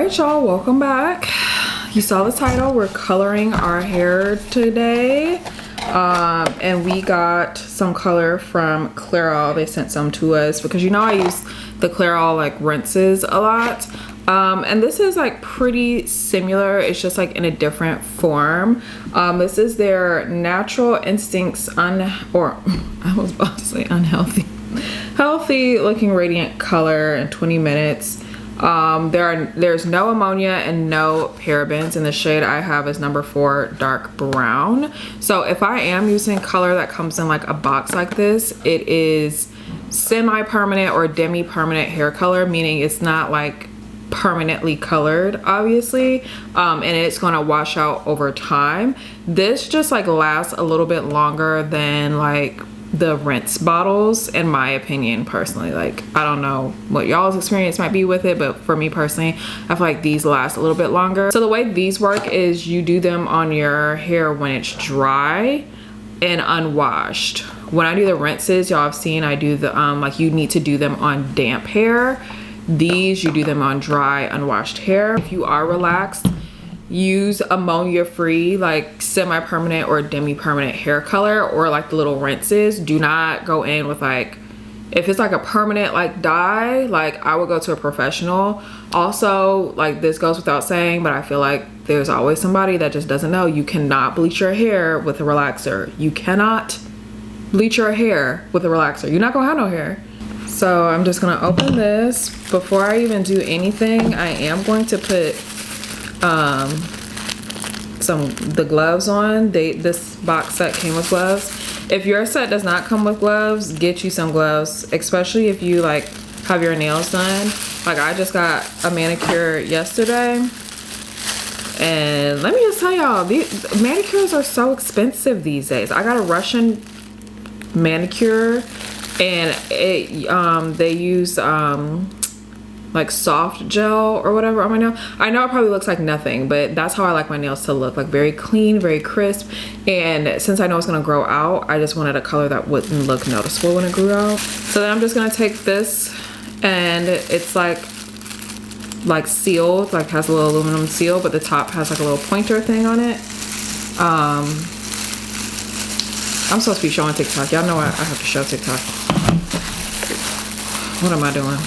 right, y'all, welcome back. You saw the title. We're coloring our hair today, and we got some color from Clairol. They sent some to us because you know I use the Clairol like rinses a lot, and this is like pretty similar. It's just like in a different form. This is their Natural Instincts I was about to say unhealthy, healthy looking radiant color in 20 minutes. There's no ammonia and no parabens, and the shade I have is number 4 dark brown. So if I am using color that comes in like a box like this, it is semi-permanent or demi-permanent hair color, meaning it's not like permanently colored, obviously, and it's going to wash out over time. This just like lasts a little bit longer than like the rinse bottles, in my opinion, personally. Like, I don't know what y'all's experience might be with it, but for me personally, I feel like these last a little bit longer. So the way these work is you do them on your hair when it's dry and unwashed. When I do the rinses, y'all have seen I do the like you need to do them on damp hair. These you do them on dry unwashed hair. If you are relaxed, use ammonia free like semi-permanent or demi-permanent hair color, or like the little rinses. Do not go in with like, if it's like a permanent like dye, like I would go to a professional. Also, like this goes without saying, but I feel like there's always somebody that just doesn't know. You cannot bleach your hair with a relaxer. You cannot bleach your hair with a relaxer. You're not gonna have no hair. So I'm just gonna open this. Before I even do anything, I am going to put the gloves on. This box set came with gloves. If your set does not come with gloves, get you some gloves, especially if you like have your nails done. Like I just got a manicure yesterday, and let me just tell y'all, these manicures are so expensive these days. I got a Russian manicure, and it they use like soft gel or whatever on my nail. I know it probably looks like nothing, but that's how I like my nails to look, like very clean, very crisp. And since I know it's gonna grow out, I just wanted a color that wouldn't look noticeable when it grew out. So then I'm just gonna take this, and it's like sealed, like has a little aluminum seal, but the top has like a little pointer thing on it. I'm supposed to be showing TikTok. Y'all know I have to show TikTok. What am I doing?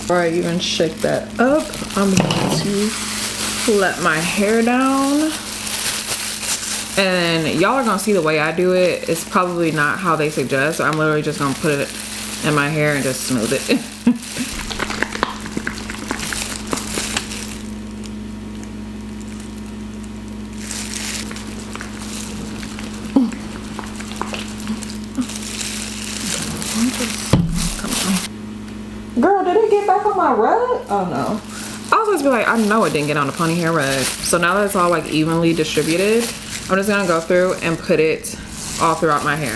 Before I even shake that up, I'm going to let my hair down. And y'all are gonna see the way I do it. It's probably not how they suggest. So I'm literally just gonna put it in my hair and just smooth it. Girl, did it get back on my rug? Oh no. I was supposed to be like, I know it didn't get on the pony hair rug. So now that it's all like evenly distributed, I'm just gonna go through and put it all throughout my hair.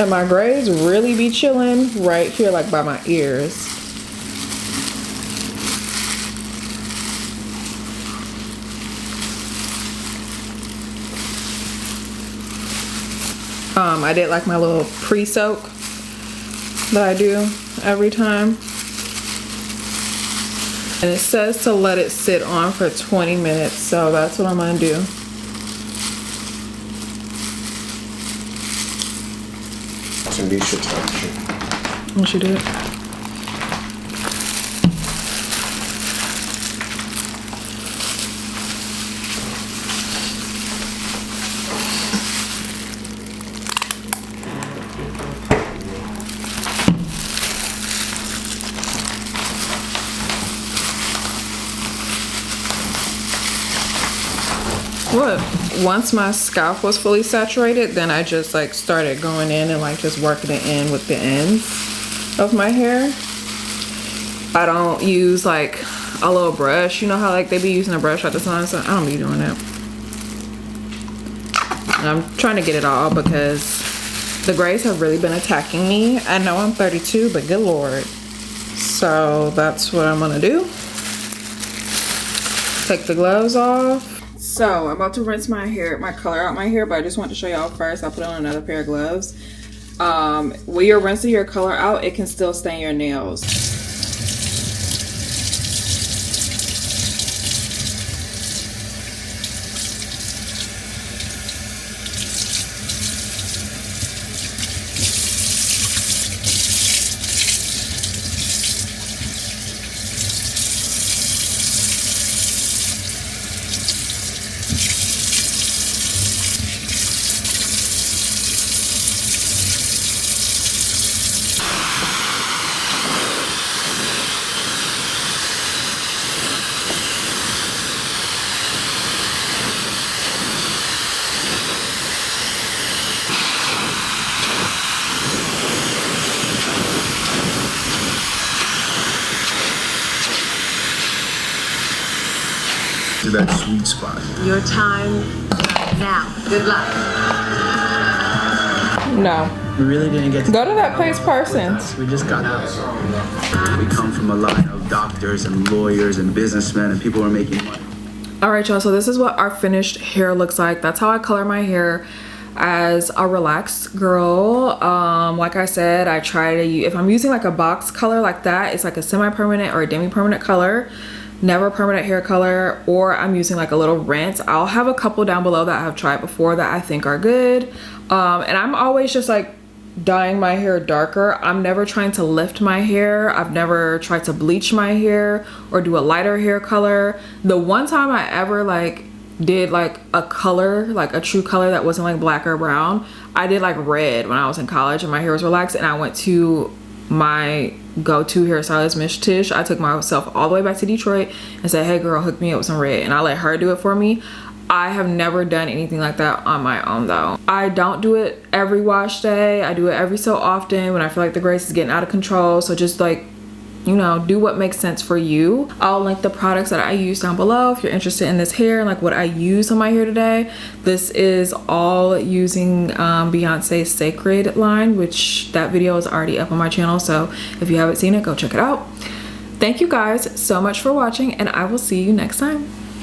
And my grays really be chilling right here, like by my ears. I did like my little pre-soak that I do every time. And it says to let it sit on for 20 minutes, so that's what I'm gonna do. Tanisha touched you. What she did? What? Once my scalp was fully saturated, then I just like started going in and like just working it in with the ends of my hair. I don't use like a little brush. You know how like they be using a brush at the time, so I don't be doing it. And I'm trying to get it all because the grays have really been attacking me. I know I'm 32, but good Lord. So that's what I'm gonna do. take the gloves off. So I'm about to rinse my color out my hair, but I just want to show y'all first. I put on another pair of gloves. When you're rinsing your color out, it can still stain your nails. To that sweet spot. Your time now. Good luck. No. We really didn't get to Go to that place, Parsons. We just got out. We come from a line of doctors and lawyers and businessmen and people who are making money. All right, y'all, so this is what our finished hair looks like. That's how I color my hair as a relaxed girl. Like I said, I try to use, if I'm using like a box color like that, it's like a semi-permanent or a demi-permanent color, never permanent hair color, or I'm using like a little rinse. I'll have a couple down below that I have tried before that I think are good. And I'm always just like dyeing my hair darker. I'm never trying to lift my hair. I've never tried to bleach my hair or do a lighter hair color. The one time I ever like did like a color, like a true color that wasn't like black or brown, I did like red when I was in college and my hair was relaxed, and I went to my go-to hairstylist, Miss Tish. I took myself all the way back to Detroit and said, hey girl, hook me up with some red, and I let her do it for me. I have never done anything like that on my own though. I don't do it every wash day. I do it every so often when I feel like the grace is getting out of control. So just like, you know, do what makes sense for you. I'll link the products that I use down below if you're interested in this hair and like what I use on my hair today. This is all using Beyonce's Sacred line, which that video is already up on my channel. So if you haven't seen it, go check it out. Thank you guys so much for watching, and I will see you next time.